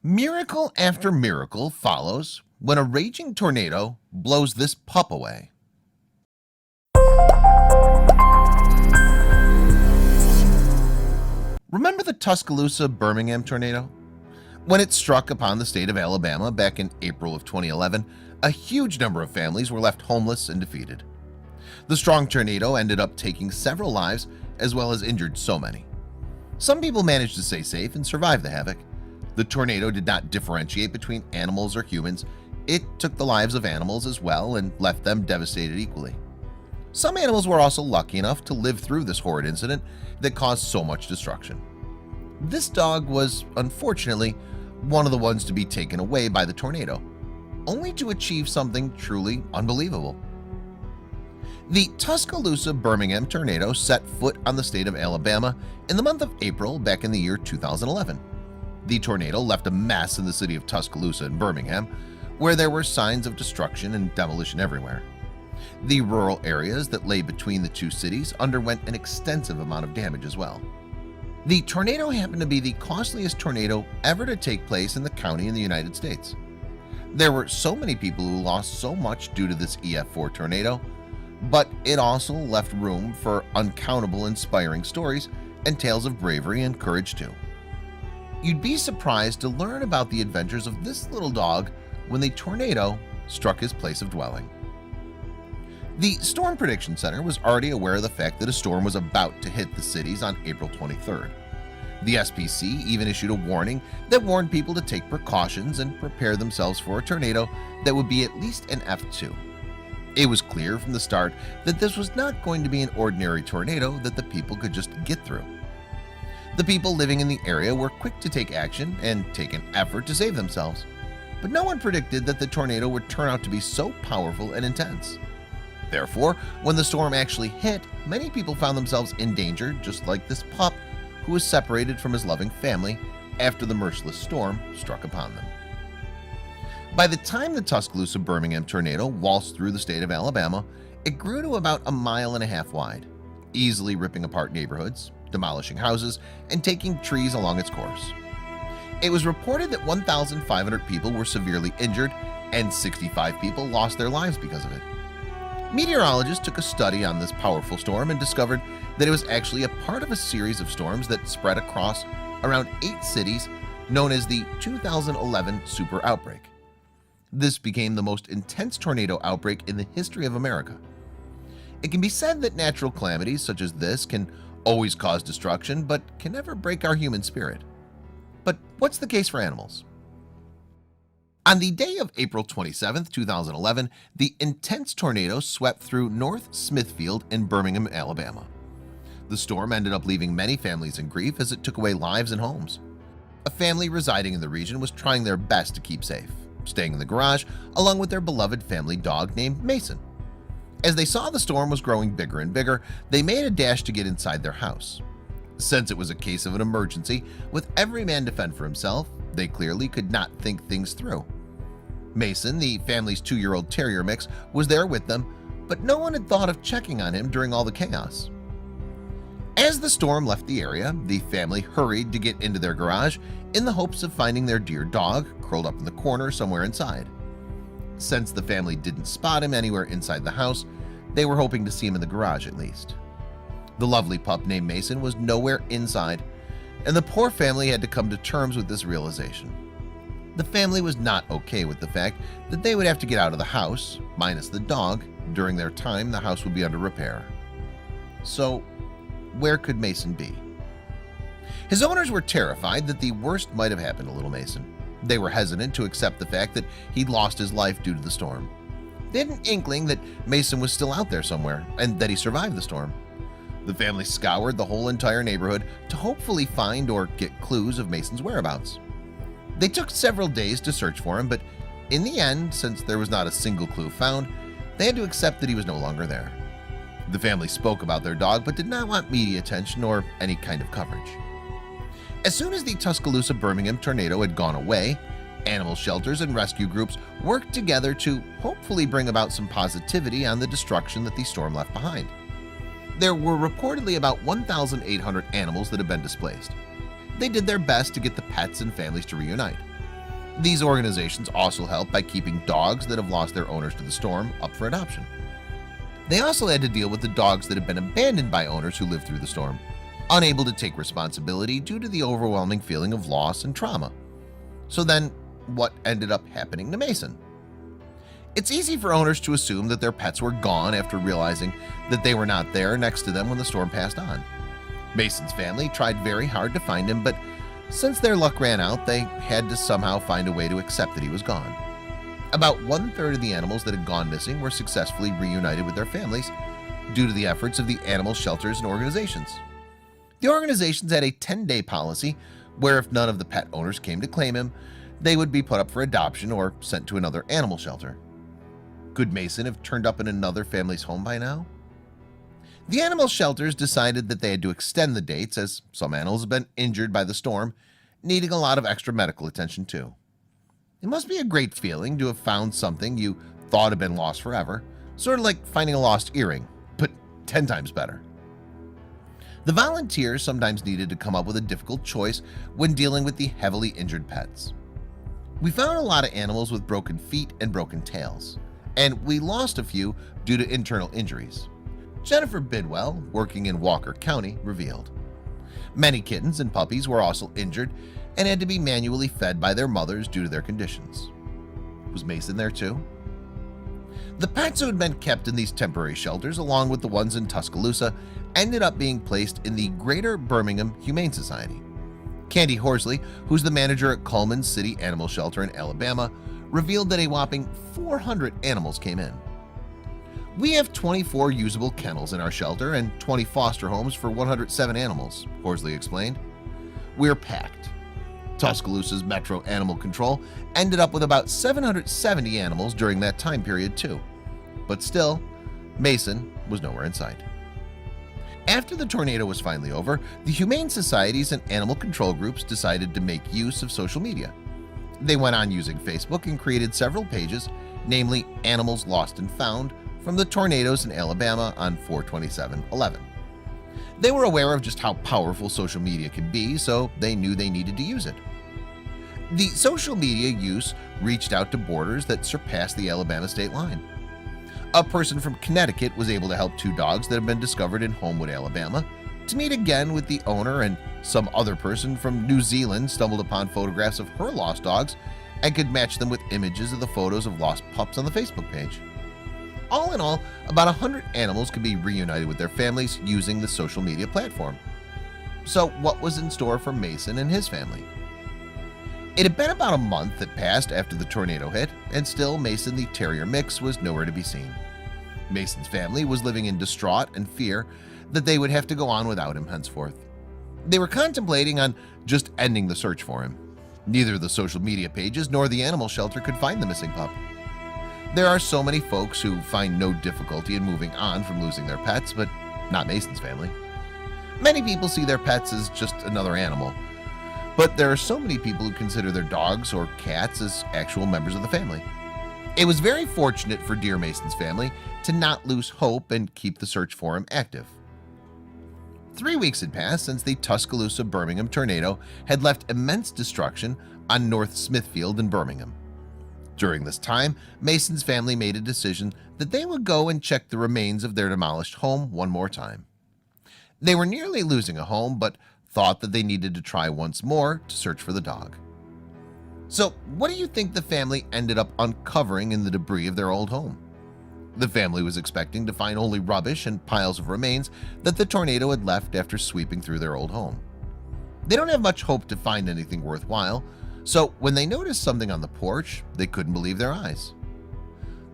Miracle after miracle follows when a raging tornado blows this pup away. Remember the Tuscaloosa, Birmingham tornado? When it struck upon the state of Alabama back in April of 2011, a huge number of families were left homeless and defeated. The strong tornado ended up taking several lives as well as injured so many. Some people managed to stay safe and survive the havoc. The tornado did not differentiate between animals or humans. It took the lives of animals as well and left them devastated equally. Some animals were also lucky enough to live through this horrid incident that caused so much destruction. This dog was, unfortunately, one of the ones to be taken away by the tornado, only to achieve something truly unbelievable. The Tuscaloosa, Birmingham tornado set foot on the state of Alabama in the month of April back in the year 2011. The tornado left a mess in the city of Tuscaloosa and Birmingham, where there were signs of destruction and demolition everywhere. The rural areas that lay between the two cities underwent an extensive amount of damage as well. The tornado happened to be the costliest tornado ever to take place in the county in the United States. There were so many people who lost so much due to this EF4 tornado, but it also left room for uncountable inspiring stories and tales of bravery and courage too. You'd be surprised to learn about the adventures of this little dog when the tornado struck his place of dwelling. The Storm Prediction Center was already aware of the fact that a storm was about to hit the cities on April 23rd. The SPC even issued a warning that warned people to take precautions and prepare themselves for a tornado that would be at least an F2. It was clear from the start that this was not going to be an ordinary tornado that the people could just get through. The people living in the area were quick to take action and take an effort to save themselves, but no one predicted that the tornado would turn out to be so powerful and intense. Therefore, when the storm actually hit, many people found themselves in danger, just like this pup who was separated from his loving family after the merciless storm struck upon them. By the time the Tuscaloosa, Birmingham tornado waltzed through the state of Alabama, it grew to about 1.5 miles wide, easily ripping apart neighborhoods, demolishing houses, and taking trees along its course. It was reported that 1,500 people were severely injured and 65 people lost their lives because of it. Meteorologists took a study on this powerful storm and discovered that it was actually a part of a series of storms that spread across around 8 cities known as the 2011 super outbreak. This became the most intense tornado outbreak in the history of America. It can be said that natural calamities such as this can always cause destruction, but can never break our human spirit. But what's the case for animals? On the day of April 27, 2011, the intense tornado swept through North Smithfield in Birmingham, Alabama. The storm ended up leaving many families in grief as it took away lives and homes. A family residing in the region was trying their best to keep safe, staying in the garage along with their beloved family dog named Mason. As they saw the storm was growing bigger and bigger, they made a dash to get inside their house. Since it was a case of an emergency, with every man to fend for himself, they clearly could not think things through. Mason, the family's 2-year-old terrier mix, was there with them, but no one had thought of checking on him during all the chaos. As the storm left the area, the family hurried to get into their garage in the hopes of finding their dear dog curled up in the corner somewhere inside. Since the family didn't spot him anywhere inside the house, they were hoping to see him in the garage at least. The lovely pup named Mason was nowhere inside, and the poor family had to come to terms with this realization. The family was not okay with the fact that they would have to get out of the house, minus the dog. During their time, the house would be under repair. So, where could Mason be? His owners were terrified that the worst might have happened to little Mason. They were hesitant to accept the fact that he'd lost his life due to the storm. They had an inkling that Mason was still out there somewhere and that he survived the storm. The family scoured the whole entire neighborhood to hopefully find or get clues of Mason's whereabouts. They took several days to search for him, but in the end, since there was not a single clue found, they had to accept that he was no longer there. The family spoke about their dog but did not want media attention or any kind of coverage. As soon as the Tuscaloosa, Birmingham tornado had gone away, animal shelters and rescue groups worked together to hopefully bring about some positivity on the destruction that the storm left behind. There were reportedly about 1,800 animals that had been displaced. They did their best to get the pets and families to reunite. These organizations also help by keeping dogs that have lost their owners to the storm up for adoption. They also had to deal with the dogs that have been abandoned by owners who lived through the storm, unable to take responsibility due to the overwhelming feeling of loss and trauma. So then, what ended up happening to Mason? It's easy for owners to assume that their pets were gone after realizing that they were not there next to them when the storm passed on. Mason's family tried very hard to find him, but since their luck ran out, they had to somehow find a way to accept that he was gone. About 1/3 of the animals that had gone missing were successfully reunited with their families due to the efforts of the animal shelters and organizations. The organizations had a 10-day policy where if none of the pet owners came to claim him, they would be put up for adoption or sent to another animal shelter. Could Mason have turned up in another family's home by now? The animal shelters decided that they had to extend the dates as some animals have been injured by the storm, needing a lot of extra medical attention too. It must be a great feeling to have found something you thought had been lost forever, sort of like finding a lost earring, but 10 times better. The volunteers sometimes needed to come up with a difficult choice when dealing with the heavily injured pets. We found a lot of animals with broken feet and broken tails, and we lost a few due to internal injuries. Jennifer Bidwell, working in Walker County, revealed. Many kittens and puppies were also injured and had to be manually fed by their mothers due to their conditions. Was Mason there too? The pets who had been kept in these temporary shelters, along with the ones in Tuscaloosa, ended up being placed in the Greater Birmingham Humane Society. Candy Horsley, who's the manager at Cullman City Animal Shelter in Alabama, revealed that a whopping 400 animals came in. We have 24 usable kennels in our shelter and 20 foster homes for 107 animals, Horsley explained. We're packed. Tuscaloosa's Metro Animal Control ended up with about 770 animals during that time period too. But still, Mason was nowhere in sight. After the tornado was finally over, the humane societies and animal control groups decided to make use of social media. They went on using Facebook and created several pages, namely Animals Lost and Found, from the tornadoes in Alabama on 4/27/11. They were aware of just how powerful social media can be, so they knew they needed to use it. The social media use reached out to borders that surpassed the Alabama state line. A person from Connecticut was able to help 2 dogs that had been discovered in Homewood, Alabama, to meet again with the owner, and some other person from New Zealand stumbled upon photographs of her lost dogs and could match them with images of the photos of lost pups on the Facebook page. All in all, about 100 animals could be reunited with their families using the social media platform. So what was in store for Mason and his family? It had been about a month that passed after the tornado hit, and still Mason the Terrier mix was nowhere to be seen. Mason's family was living in distraught and fear that they would have to go on without him henceforth. They were contemplating on just ending the search for him. Neither the social media pages nor the animal shelter could find the missing pup. There are so many folks who find no difficulty in moving on from losing their pets, but not Mason's family. Many people see their pets as just another animal, but there are so many people who consider their dogs or cats as actual members of the family. It was very fortunate for dear Mason's family to not lose hope and keep the search for him active. 3 weeks had passed since the Tuscaloosa-Birmingham tornado had left immense destruction on North Smithfield in Birmingham. During this time, Mason's family made a decision that they would go and check the remains of their demolished home one more time. They were nearly losing a home, but thought that they needed to try once more to search for the dog. So, what do you think the family ended up uncovering in the debris of their old home? The family was expecting to find only rubbish and piles of remains that the tornado had left after sweeping through their old home. They don't have much hope to find anything worthwhile, so when they noticed something on the porch, they couldn't believe their eyes.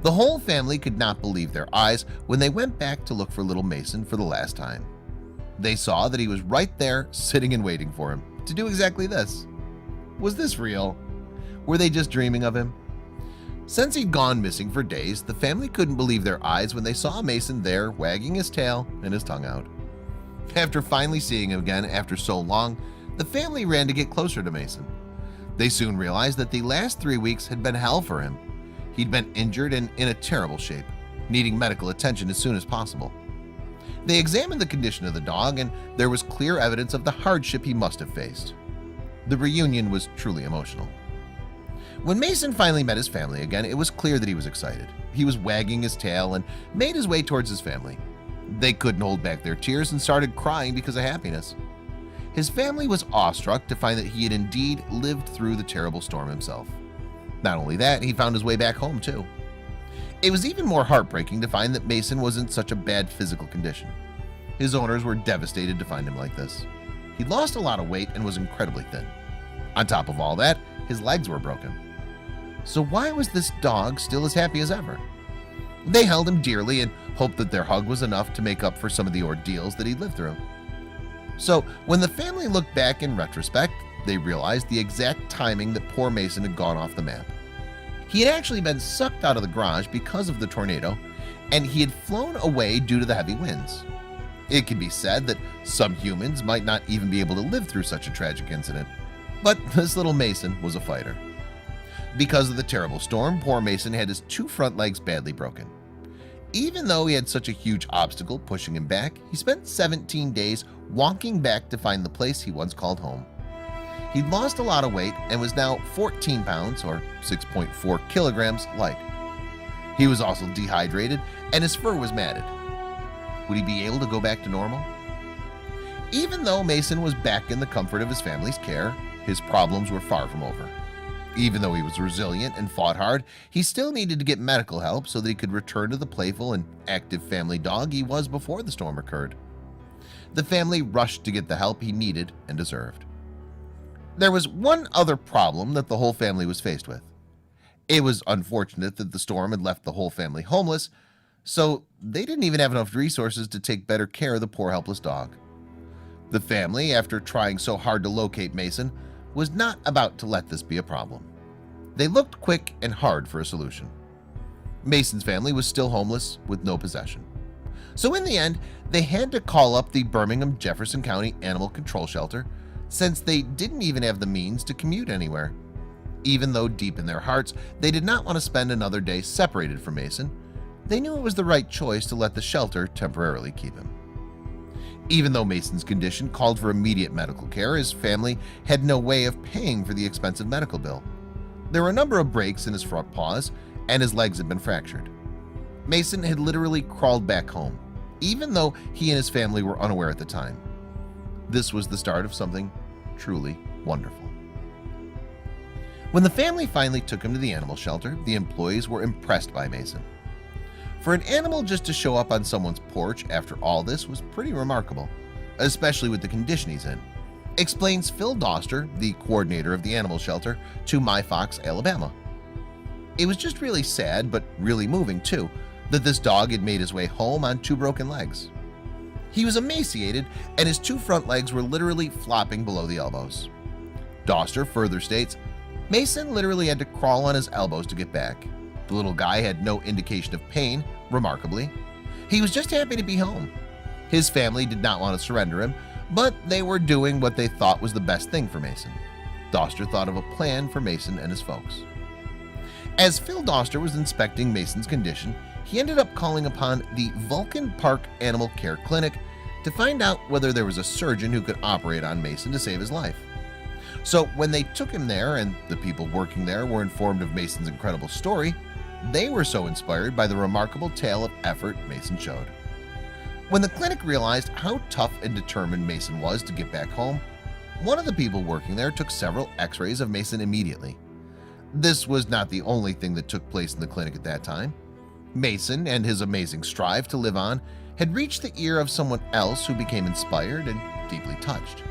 The whole family could not believe their eyes when they went back to look for little Mason for the last time. They saw that he was right there, sitting and waiting for him to do exactly this. Was this real? Were they just dreaming of him? Since he'd gone missing for days, the family couldn't believe their eyes when they saw Mason there, wagging his tail and his tongue out. After finally seeing him again after so long, the family ran to get closer to Mason. They soon realized that the last 3 weeks had been hell for him. He'd been injured and in a terrible shape, needing medical attention as soon as possible. They examined the condition of the dog, and there was clear evidence of the hardship he must have faced. The reunion was truly emotional. When Mason finally met his family again, it was clear that he was excited. He was wagging his tail and made his way towards his family. They couldn't hold back their tears and started crying because of happiness. His family was awestruck to find that he had indeed lived through the terrible storm himself. Not only that, he found his way back home too. It was even more heartbreaking to find that Mason was in such a bad physical condition. His owners were devastated to find him like this. He'd lost a lot of weight and was incredibly thin. On top of all that, his legs were broken. So why was this dog still as happy as ever? They held him dearly and hoped that their hug was enough to make up for some of the ordeals that he'd lived through. So when the family looked back in retrospect, they realized the exact timing that poor Mason had gone off the map. He had actually been sucked out of the garage because of the tornado, and he had flown away due to the heavy winds. It can be said that some humans might not even be able to live through such a tragic incident, but this little Mason was a fighter. Because of the terrible storm, poor Mason had his two front legs badly broken. Even though he had such a huge obstacle pushing him back, he spent 17 days walking back to find the place he once called home. He'd lost a lot of weight and was now 14 pounds or 6.4 kilograms light. He was also dehydrated and his fur was matted. Would he be able to go back to normal? Even though Mason was back in the comfort of his family's care, his problems were far from over. Even though he was resilient and fought hard, he still needed to get medical help so that he could return to the playful and active family dog he was before the storm occurred. The family rushed to get the help he needed and deserved. There was one other problem that the whole family was faced with. It was unfortunate that the storm had left the whole family homeless, so they didn't even have enough resources to take better care of the poor helpless dog. The family, after trying so hard to locate Mason, was not about to let this be a problem. They looked quick and hard for a solution. Mason's family was still homeless with no possession. So in the end, they had to call up the Birmingham Jefferson County Animal Control Shelter, since they didn't even have the means to commute anywhere. Even though deep in their hearts they did not want to spend another day separated from Mason, they knew it was the right choice to let the shelter temporarily keep him. Even though Mason's condition called for immediate medical care, his family had no way of paying for the expensive medical bill. There were a number of breaks in his front paws, and his legs had been fractured. Mason had literally crawled back home, even though he and his family were unaware at the time. This was the start of something truly wonderful. When the family finally took him to the animal shelter, the employees were impressed by Mason. For an animal just to show up on someone's porch after all this was pretty remarkable, especially with the condition he's in, explains Phil Doster, the coordinator of the animal shelter, to MyFox Alabama. It was just really sad, but really moving too, that this dog had made his way home on two broken legs. He was emaciated and his two front legs were literally flopping below the elbows. Doster further states, Mason literally had to crawl on his elbows to get back. The little guy had no indication of pain, remarkably. He was just happy to be home. His family did not want to surrender him, but they were doing what they thought was the best thing for Mason. Doster thought of a plan for Mason and his folks. As Phil Doster was inspecting Mason's condition, he ended up calling upon the Vulcan Park Animal Care Clinic to find out whether there was a surgeon who could operate on Mason to save his life. So when they took him there and the people working there were informed of Mason's incredible story, they were so inspired by the remarkable tale of effort Mason showed. When the clinic realized how tough and determined Mason was to get back home, one of the people working there took several x-rays of Mason immediately. This was not the only thing that took place in the clinic at that time. Mason and his amazing strive to live on had reached the ear of someone else who became inspired and deeply touched.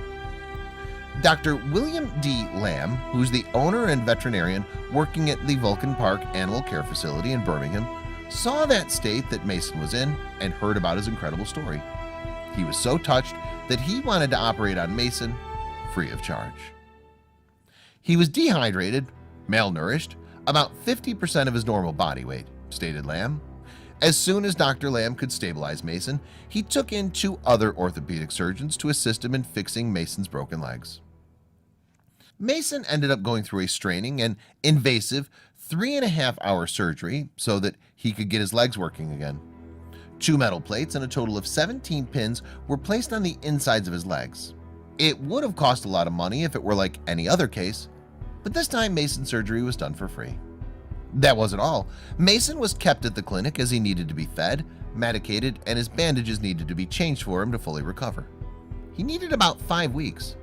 Dr. William D. Lamb, who's the owner and veterinarian working at the Vulcan Park Animal Care Facility in Birmingham, saw that state that Mason was in and heard about his incredible story. He was so touched that he wanted to operate on Mason free of charge. He was dehydrated, malnourished, about 50% of his normal body weight, stated Lamb. As soon as Dr. Lamb could stabilize Mason, he took in two other orthopedic surgeons to assist him in fixing Mason's broken legs. Mason ended up going through a straining and invasive 3.5-hour surgery so that he could get his legs working again. 2 metal plates and a total of 17 pins were placed on the insides of his legs. It would have cost a lot of money if it were like any other case, but this time Mason's surgery was done for free. That wasn't all. Mason was kept at the clinic as he needed to be fed, medicated, and his bandages needed to be changed for him to fully recover. He needed about 5 weeks.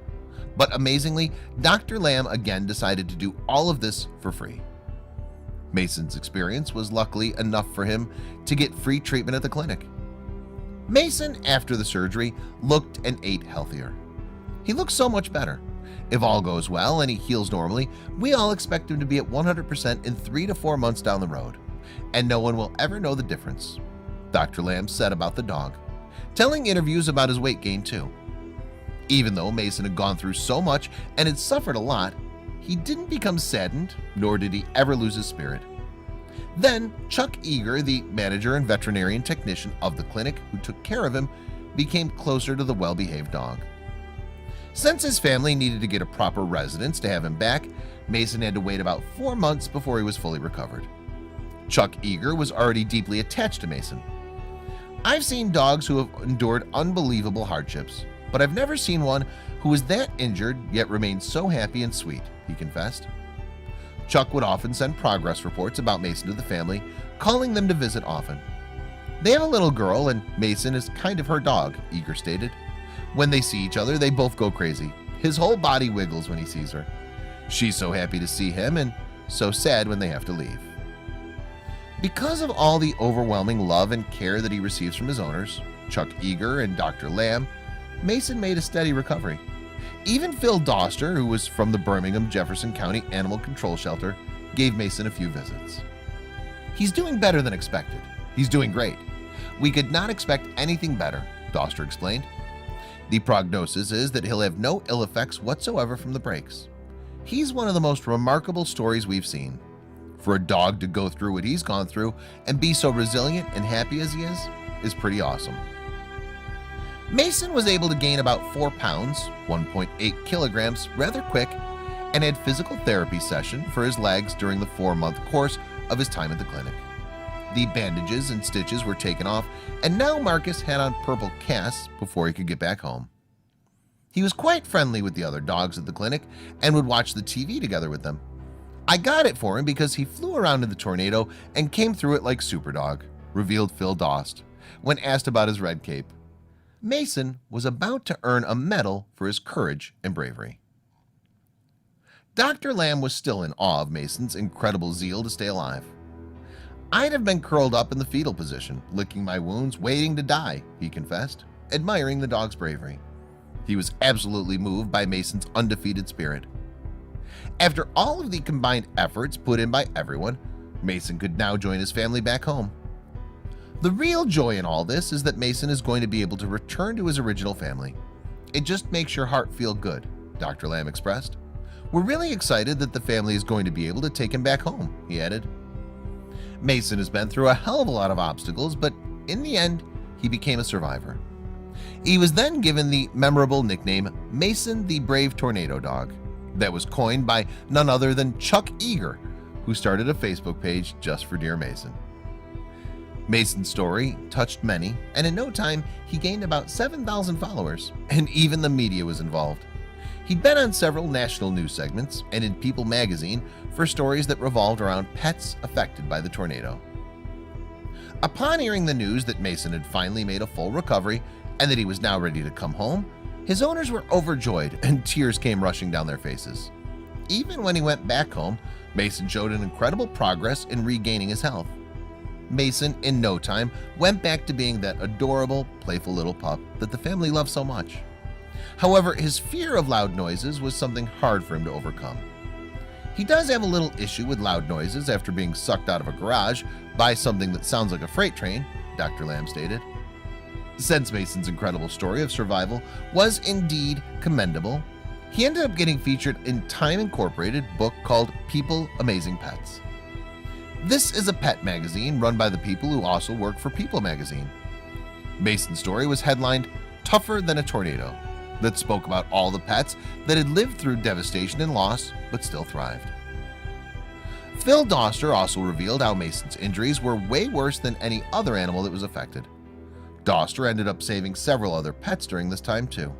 But amazingly, Dr. Lamb again decided to do all of this for free. Mason's experience was luckily enough for him to get free treatment at the clinic. Mason, after the surgery, looked and ate healthier. He looks so much better. If all goes well and he heals normally, we all expect him to be at 100% in 3 to 4 months down the road, and no one will ever know the difference, Dr. Lamb said about the dog, telling interviews about his weight gain too. Even though Mason had gone through so much and had suffered a lot, he didn't become saddened, nor did he ever lose his spirit. Then Chuck Eager, the manager and veterinarian technician of the clinic who took care of him, became closer to the well-behaved dog. Since his family needed to get a proper residence to have him back, Mason had to wait about 4 months before he was fully recovered. Chuck Eager was already deeply attached to Mason. "I've seen dogs who have endured unbelievable hardships, but I've never seen one who was that injured yet remained so happy and sweet," he confessed. Chuck would often send progress reports about Mason to the family, calling them to visit often. "They have a little girl and Mason is kind of her dog," Eager stated. "When they see each other, they both go crazy. His whole body wiggles when he sees her. She's so happy to see him and so sad when they have to leave." Because of all the overwhelming love and care that he receives from his owners, Chuck Eager and Dr. Lamb, Mason made a steady recovery. Even Phil Doster, who was from the Birmingham Jefferson County Animal Control Shelter, gave Mason a few visits. "He's doing better than expected. He's doing great. We could not expect anything better," Doster explained. "The prognosis is that he'll have no ill effects whatsoever from the breaks. He's one of the most remarkable stories we've seen. For a dog to go through what he's gone through and be so resilient and happy as he is pretty awesome." Mason was able to gain about 4 pounds, 1.8 kilograms, rather quick, and had physical therapy session for his legs during the 4-month course of his time at the clinic. The bandages and stitches were taken off, and now Marcus had on purple casts before he could get back home. He was quite friendly with the other dogs at the clinic and would watch the TV together with them. "I got it for him because he flew around in the tornado and came through it like Superdog," revealed Phil Dost when asked about his red cape. Mason was about to earn a medal for his courage and bravery. Dr. Lamb was still in awe of Mason's incredible zeal to stay alive. "I'd have been curled up in the fetal position, licking my wounds, waiting to die," he confessed, admiring the dog's bravery. He was absolutely moved by Mason's undefeated spirit. After all of the combined efforts put in by everyone, Mason could now join his family back home. "The real joy in all this is that Mason is going to be able to return to his original family. It just makes your heart feel good," Dr. Lamb expressed. "We're really excited that the family is going to be able to take him back home," he added. Mason has been through a hell of a lot of obstacles, but in the end, he became a survivor. He was then given the memorable nickname Mason the Brave Tornado Dog that was coined by none other than Chuck Eager, who started a Facebook page just for Dear Mason. Mason's story touched many, and in no time he gained about 7,000 followers, and even the media was involved. He'd been on several national news segments and in People magazine for stories that revolved around pets affected by the tornado. Upon hearing the news that Mason had finally made a full recovery and that he was now ready to come home, his owners were overjoyed and tears came rushing down their faces. Even when he went back home, Mason showed an incredible progress in regaining his health. Mason, in no time, went back to being that adorable, playful little pup that the family loved so much. However, his fear of loud noises was something hard for him to overcome. He does have a little issue with loud noises after being sucked out of a garage by something that sounds like a freight train, Dr. Lamb stated. Since Mason's incredible story of survival was indeed commendable, he ended up getting featured in Time Incorporated book called People Amazing Pets. This is a pet magazine run by the people who also work for People magazine. Mason's story was headlined "Tougher Than a Tornado," that spoke about all the pets that had lived through devastation and loss but still thrived. Phil Doster also revealed how Mason's injuries were way worse than any other animal that was affected. Doster ended up saving several other pets during this time too.